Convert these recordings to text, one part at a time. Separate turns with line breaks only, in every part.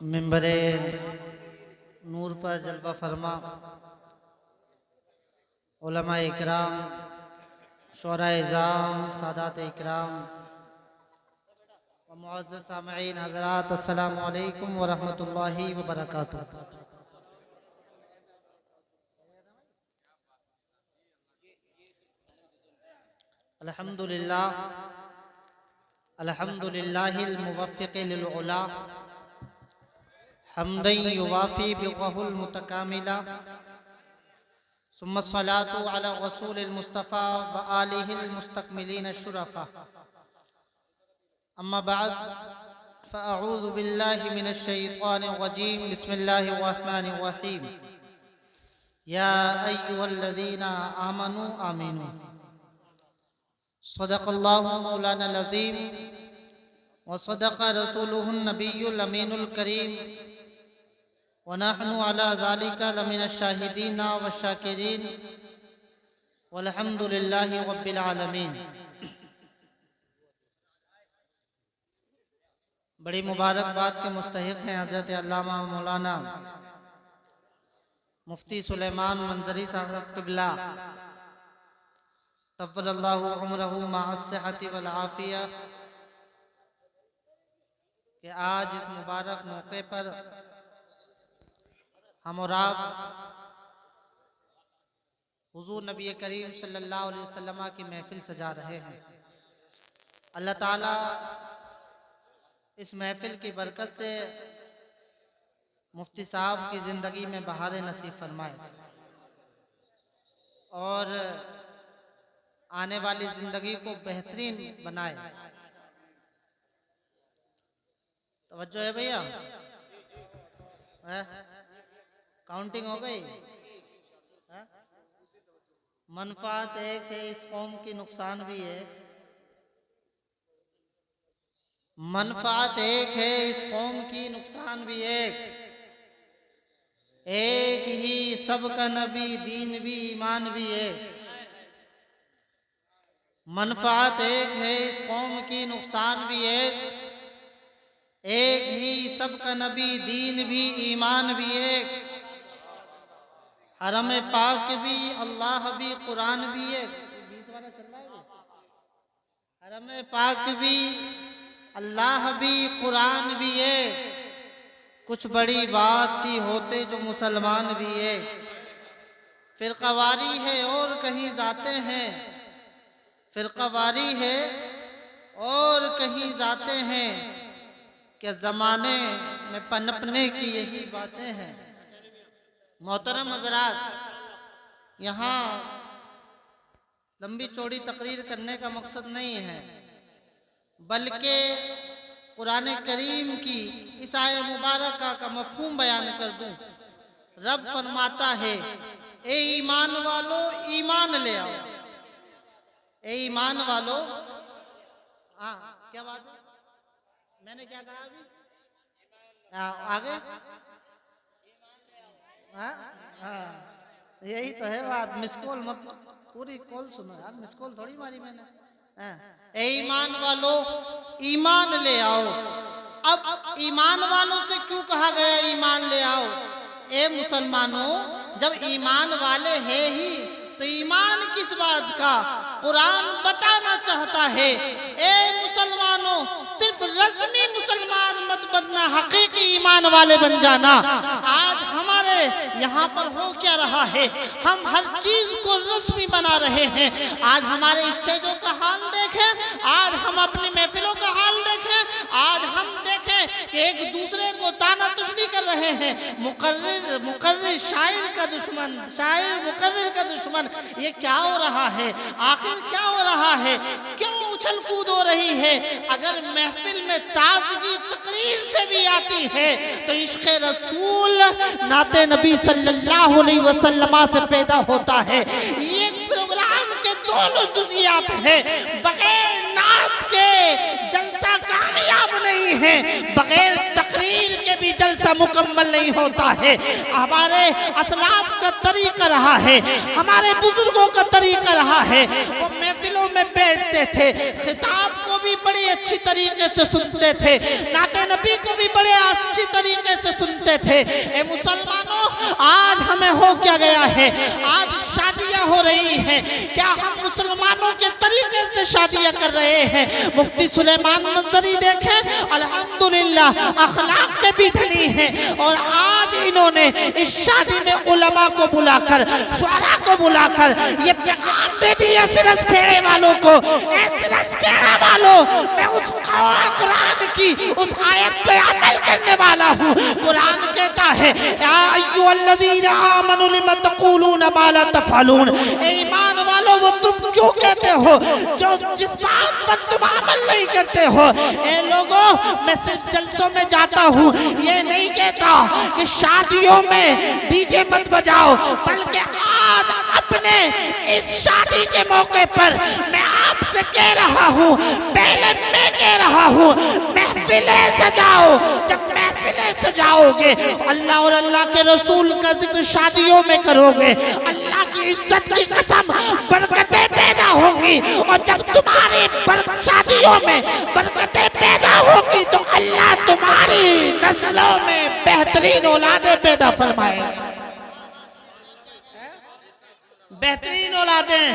मिंबरे नूर पर जलवा फरमा उलमा इकराम, शोरा इज़ाम, सादात इकराम व मुअज़्ज़ज़ सामईन हज़रात, अस्सलामु अलैकुम व रहमतुल्लाहि व बरकातुहू। अल्हम्दुलिल्लाह अल्हम्दुलिल्लाहिल मुवफ़्फ़िक़ि लिल उला हम्दन युवाफ़ी बिग़हुल मुतकामिला सुम्मा सलातु अला रसूलिल मुस्तफ़ा व आलिहिल मुस्तकमिलीन शुरफ़ा। अम्मा बाद फ़अऊज़ु बिल्लाहि मिनश शैतानिर रजीम। बिस्मिल्लाहिर रहमानिर रहीम। या अय्युहल्लज़ीना आमनू आमीनू। सदक़ल्लाहु मौलाना अज़ीम व सदक़ रसूलुहुन नबियुल अमीनुल करीम व नहनु अला ज़ालिका लमिनश शाहिदीन व शाकिरीन वल्हम्दुलिल्लाहि रब्बिल आलमीन। बड़ी मुबारकबाद के मुस्तहिक़ हैं हज़रत अल्लामा मौलाना मुफ्ती सुलेमान मंजरी साहब क़िबला तव्वलल्लाहु उम्रहु मअस्सिहति वल आफ़िया कि आज इस मुबारक मौके पर हम और आप हुज़ूर नबी करीम सल्लल्लाहु अलैहि वसल्लम की महफिल सजा रहे हैं। अल्लाह ताला इस महफिल की बरकत से मुफ्ती साहब की ज़िंदगी में बहार नसीब फरमाए और आने वाली ज़िंदगी को बेहतरीन बनाए। तवज्जो है भैया? काउंटिंग हो गई? मनफात एक है, इस कौम की नुकसान भी है। मनफात एक है, इस कौम की नुकसान भी एक ही सबका नबी, दीन भी, ईमान भी एक। मनफात एक है, इस कौम की नुकसान भी एक ही सबका नबी, दीन भी, ईमान भी एक। हरम पाक भी, अल्लाह भी, कुरान भी एक। बीच वाला चल रहा है। हरम पाक भी, अल्लाह भी, कुरान भी एक। कुछ बड़ी बात थी होते जो मुसलमान भी एक। फिरकावारी है और कहीं जाते हैं, फिरकावारी है और कहीं जाते हैं, कि ज़माने में पनपने की यही बातें हैं। मोहतरम हज़रात, यहाँ लंबी चौड़ी तकरीर करने का मकसद नहीं है, बल्कि कुरान करीम की इस आयत मुबारक का मफ़हूम बयान कर दूं। रब फरमाता है, ए ईमान वालो ईमान ले आओ। ए ईमान वालो, क्या बात है? मैंने क्या कहा अभी? आगे यही तो है बात। मिस कॉल मत, पूरी कॉल सुनो यार, मिस कॉल थोड़ी मारी मैंने। ए ईमान वालो ईमान ले आओ। अब ईमान वालों से क्यों कहा गया ईमान ले आओ? ए मुसलमानों, जब ईमान वाले हैं ही तो ईमान किस बात का? कुरान बताना चाहता है, ए मुसलमानों, सिर्फ रस्मी मुसलमान मत बनना, हकीकी ईमान वाले बन जाना। आज हमारे यहाँ पर हो क्या रहा है? हम हर चीज को रस्मी बना रहे हैं। आज हमारे स्टेजों का हाल देखें, आज हम अपनी महफिलों का हाल देखें, आज हम देखें कि एक दूसरे को ताना तुशनी कर रहे हैं। मुकर्रिर शायर का दुश्मन, शायर मुकर्रिर का दुश्मन। ये क्या हो रहा है? आखिर क्या हो रहा है? क्यों उछल कूद हो रही है? अगर महफिल में ताजगी तकरीर से भी आती है तो इश्क़ रसूल नाते नबी सल्लल्लाहु अलैहि वसल्लम से पैदा होता है। ये प्रोग्राम के दोनों जुज़ियात हैं। बगैर नात के जलसा कामयाब नहीं है, बगैर तकरीर के भी जलसा मुकम्मल नहीं होता है। हमारे असलाफ का तरीका रहा है, हमारे बुजुर्गों का तरीका रहा है। वो महफिलों में बैठते थे, खिताब को भी बड़ी अच्छी तरीके से सुनते थे, नाते नबी को भी बड़े अच्छी तरीके सुनते थे। ए मुसलमानों, आज हमें हो क्या गया है, आज शादियां हो रही हैं, क्या हम मुसलमानों के तरीके से शादियां कर रहे हैं? मुफ्ती सुलेमान मंजरी देखें, अल्हम्दुलिल्लाह अखलाक के भी धनी हैं, और आज इन्होंने इस शादी में उलमा को बुलाकर, शुअरा को बुलाकर ये पैगाम दे दिया सिरस खेड़े वालों को, सिरस खेड़ा वालों, मैं उस कुरान की उस आयत पे अमल करने वाला हूँ। कुरान कहता है, या अय्युहल्लज़ीना आमनू लिमा तक़ूलूना मा ला तफ़अलून, ईमान वालों वो तुम क्यों कहते हो जो जिस बात पर तुम अमल नहीं करते हो? ए लोगों, मैं सिर्फ जलसों में जाता हूँ, ये नहीं कहता कि शादियों में डीजे मत बजाओ, बल्कि आज अपने इस शादी के मौके पर मैं आपसे कह रहा हूँ, पहले मैं कह रहा हूँ, महफिलें सजाओ। जब महफिलें सजाओगे, अल्लाह और अल्लाह के रसूल का जिक्र शादियों में करोगे, अल्लाह की इज्जत की कसम बरकतें पैदा होंगी, और जब तुम्हारी शादियों में बरकतें पैदा होगी तो अल्लाह तुम्हारी नस्लों में बेहतरीन औलादें पैदा फरमाए, बेहतरीन औलादें,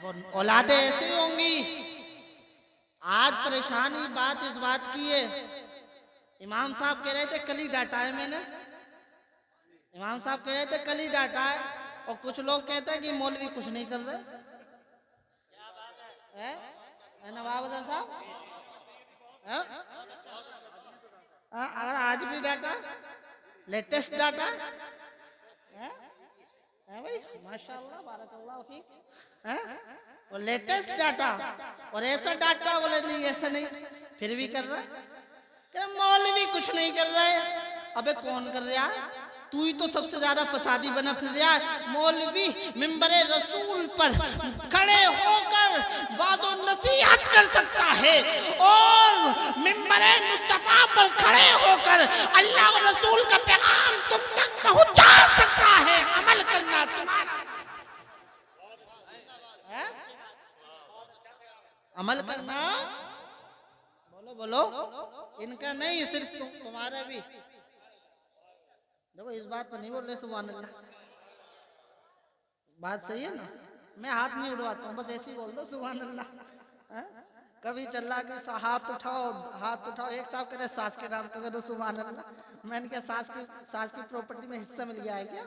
वो औलादें ऐसी होंगी। आज परेशानी बात इस बात की है, इमाम साहब कह रहे थे कल ही डांटा है मैंने, इमाम साहब कह रहे थे कल ही डांटा है, और कुछ लोग कहते हैं कि मौलवी कुछ नहीं कर रहे है? नवाब अजहर साहब अगर आज भी डाटा, लेटेस्ट डाटा है भाई, माशाल्लाह बारकल्लाह फीक, वो लेटेस्ट डाटा, और ऐसा डाटा बोले नहीं ऐसा नहीं, फिर भी कर रहा है। मौलवी कुछ नहीं कर रहे, अबे कौन कर रहा है? तू ही तो सबसे ज्यादा फसादी बना फिर रहा है। मौलवी मिंबरे रसूल पर खड़े होकर वाज़ो नसीहत कर सकता है, और मिंबरे मुस्तफा पर खड़े होकर अल्लाह और रसूल का पैगाम तुम तक पहुंचा सकता है। अमल करना तुम्हारा, अमल करना, बोलो बोलो, इनका नहीं सिर्फ तुम्हारा भी। देखो इस बात पर नहीं बोल रहे सुभान अल्लाह, बात सही है ना, मैं हाथ नहीं उड़वाता हूँ, बस ऐसे ही बोल दो सुभान अल्लाह। कभी चल रहा कि हाथ उठाओ, हाथ उठाओ, एक साहब कह रहे सास के नाम को कह दो सुभान अल्लाह। मैंने क्या सास की प्रॉपर्टी में हिस्सा मिल गया है क्या?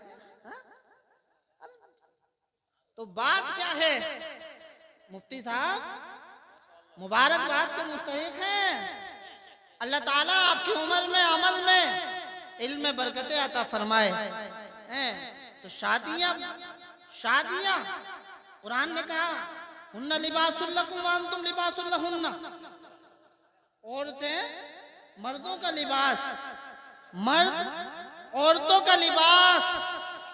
तो बात क्या है, मुफ्ती साहब मुबारकबाद के मुस्तहिक हैं। अल्लाह ताला आपकी उम्र में, अमल में, इल्म में बरकतें अता फरमाए। तो शादियां कुरान ने कहा, हुन्ना लिबासुल लकुम व अंतुम लिबासुल लहुन्ना, औरतें मर्दों का लिबास, मर्द औरतों का लिबास।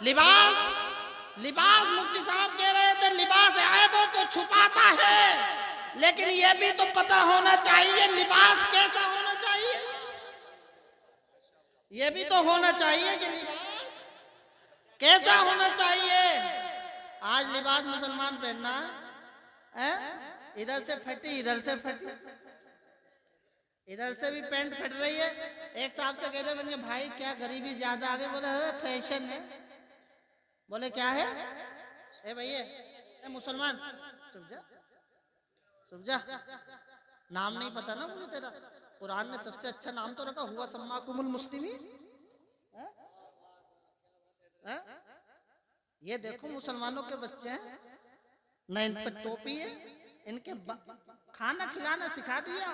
लिबास मुफ्ती साहब कह रहे थे लिबास ऐबों को छुपाता है, लेकिन यह भी तो पता होना चाहिए लिबास कैसा होना चाहिए, यह भी तो होना चाहिए कि लिबास कैसा होना चाहिए। आज लिबास मुसलमान पहनना है, इधर से फटी, इधर से फटी, इधर से भी पैंट फट रही है। एक साहब से कहते बनिए भाई क्या गरीबी ज्यादा आ गई? बोले फैशन है। बोले क्या है? ए भैया मुसलमान चुप जा, चुप जा, नाम नहीं पता ना मुझे तेरा। कुरान ने सबसे अच्छा नाम तो रखा, हुआ सम्माकुमुल मुस्लिमीन। ये देखो मुसलमानों के बच्चे हैं, न इन पर टोपी है, इनके खाना खिलाना सिखा दिया।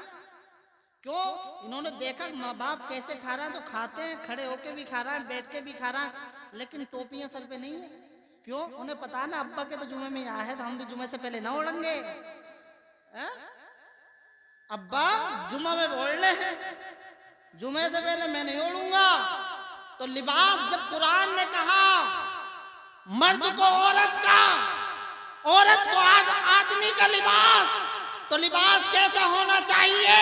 क्यों? इन्होंने देखा माँ बाप कैसे खा रहा है तो खाते हैं, खड़े होके भी खा रहा है, बैठ के भी खा रहा है, लेकिन टोपियां सर पे नहीं है। क्यों? उन्हें पता है ना अब्बा के तो जुमे में आया है, तो हम भी जुमे से पहले ना उड़ेंगे। अब्बा जुमा में बोल रहे हैं, जुमे से पहले मैं नहीं उड़ूंगा। तो लिबास जब कुरान ने कहा मर्द को औरत का, औरत को आदमी का लिबास, तो लिबास कैसा होना चाहिए?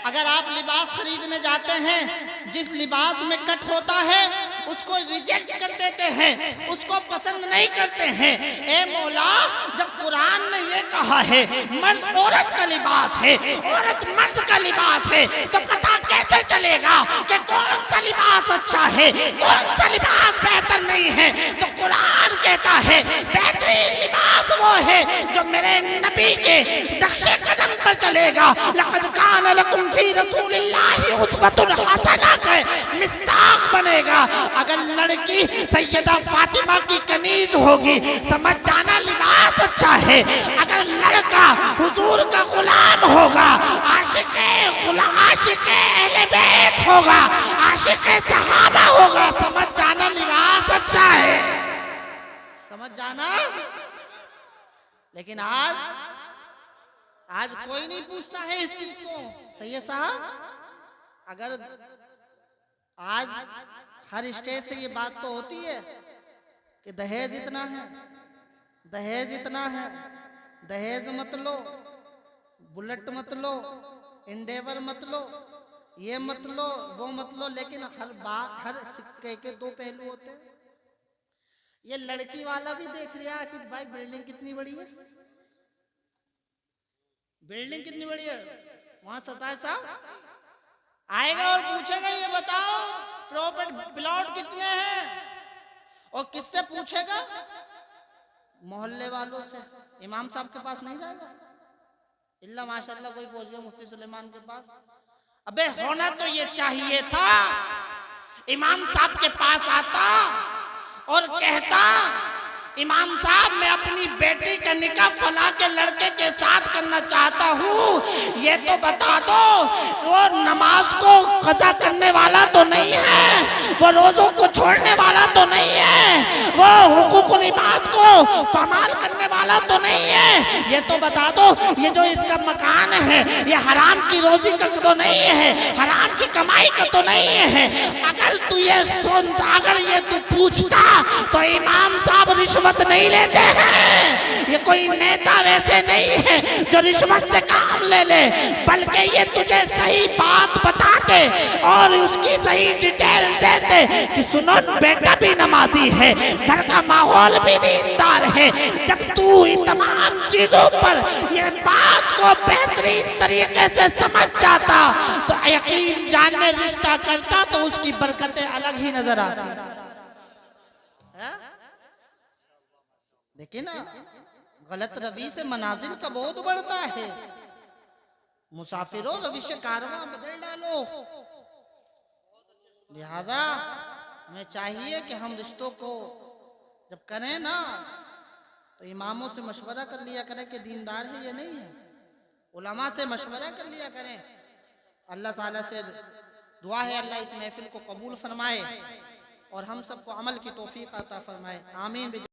अगर आप लिबास खरीदने जाते हैं, जिस लिबास में कट होता है उसको रिजेक्ट कर देते हैं, उसको पसंद नहीं करते हैं। ए मौला, जब कुरान ने ये कहा है मर्द औरत का लिबास है, औरत मर्द का लिबास है, तो पता कैसे चलेगा कि कौन सा लिबास लिबास अच्छा है, कौन सा लिबास बेहतर नहीं है? तो कुरान कहता है बेहतरीन लिबास वो है जो मेरे नबी के नक्शे कदम पर चलेगा। लक़द कान लकुम फी रसूलिल्लाहि उस्वतुन हसना के मिस्ताक बनेगा। अगर लड़की सैयदा फातिमा की कनीज होगी, समझ जाना लिबास अच्छा है। अगर लड़का हुजूर का गुलाम होगा, आशिक़े अहले बैत होगा, आशिक़े सहाबा होगा, समझ जाना लिबास अच्छा है। समझ जाना। लेकिन आज कोई नहीं पूछता है इस चीज को। सही है साहब? अगर आज हर स्टेज से ये बात तो होती है कि दहेज इतना है, दहेज इतना है, दहेज मत लो, बुलेट मत लो, इंडेवर मत लो, ये मत लो, वो मत लो। लेकिन हर सिक्के के दो पहलू होते हैं। ये लड़की वाला भी देख रहा है कि भाई बिल्डिंग कितनी बड़ी है, बिल्डिंग कितनी बड़ी है। वहां 27 साहब आएगा और पूछेगा ये बताओ प्रॉपर्टी प्लॉट कितने हैं, और किससे पूछेगा? मोहल्ले वालों से। इमाम साहब के पास नहीं जाएगा, इल्ला माशाल्लाह कोई पहुंच गया मुफ्ती सुलेमान के पास। अबे होना तो ये चाहिए था, इमाम साहब के पास आता और कहता इमाम साहब मैं अपनी बेटी का निकाह फला के लड़के के साथ करना चाहता हूँ, ये तो बता दो वो नमाज को कज़ा करने वाला तो नहीं है, वो रोज़ों को छोड़ने वाला तो नहीं है, वो हुकूकुल इबाद को पामाल करने वाला तो नहीं है। ये तो बता दो ये जो इसका मकान है ये हराम की रोजी का तो नहीं है, हराम की कमाई का तो नहीं है। अगर तू ये सुन, अगर ये तू पूछता तो इमाम साहब रिश्वत नहीं लेते हैं। ये कोई नेता वैसे नहीं है जो रिश्वत से काम ले ले, बल्कि ये तुझे सही बात बताते और उसकी सही डिटेल देते कि सुनो बेटा भी नमाजी है, घर का माहौल भी दीनदार है। जब तू इन तमाम चीजों पर ये बात को बेहतरीन तरीके से समझ जाता तो यकीन जानने रिश्ता करता तो उसकी बरकतें अलग ही नजर आती। देखिए ना, गलत रवि से मनाजिल का बहुत बढ़ता है। मुसाफिरों रविश कारवां बदल डालो। लिहाजा हमें चाहिए कि हम रिश्तों को जब करें ना तो इमामों से मशवरा कर लिया करें कि दीनदार है या नहीं है, उलमा से मशवरा कर लिया करें। अल्लाह ताला से दुआ है अल्लाह इस महफिल को कबूल फरमाए और हम सबको अमल की तौफीक अता फरमाए। आमीन।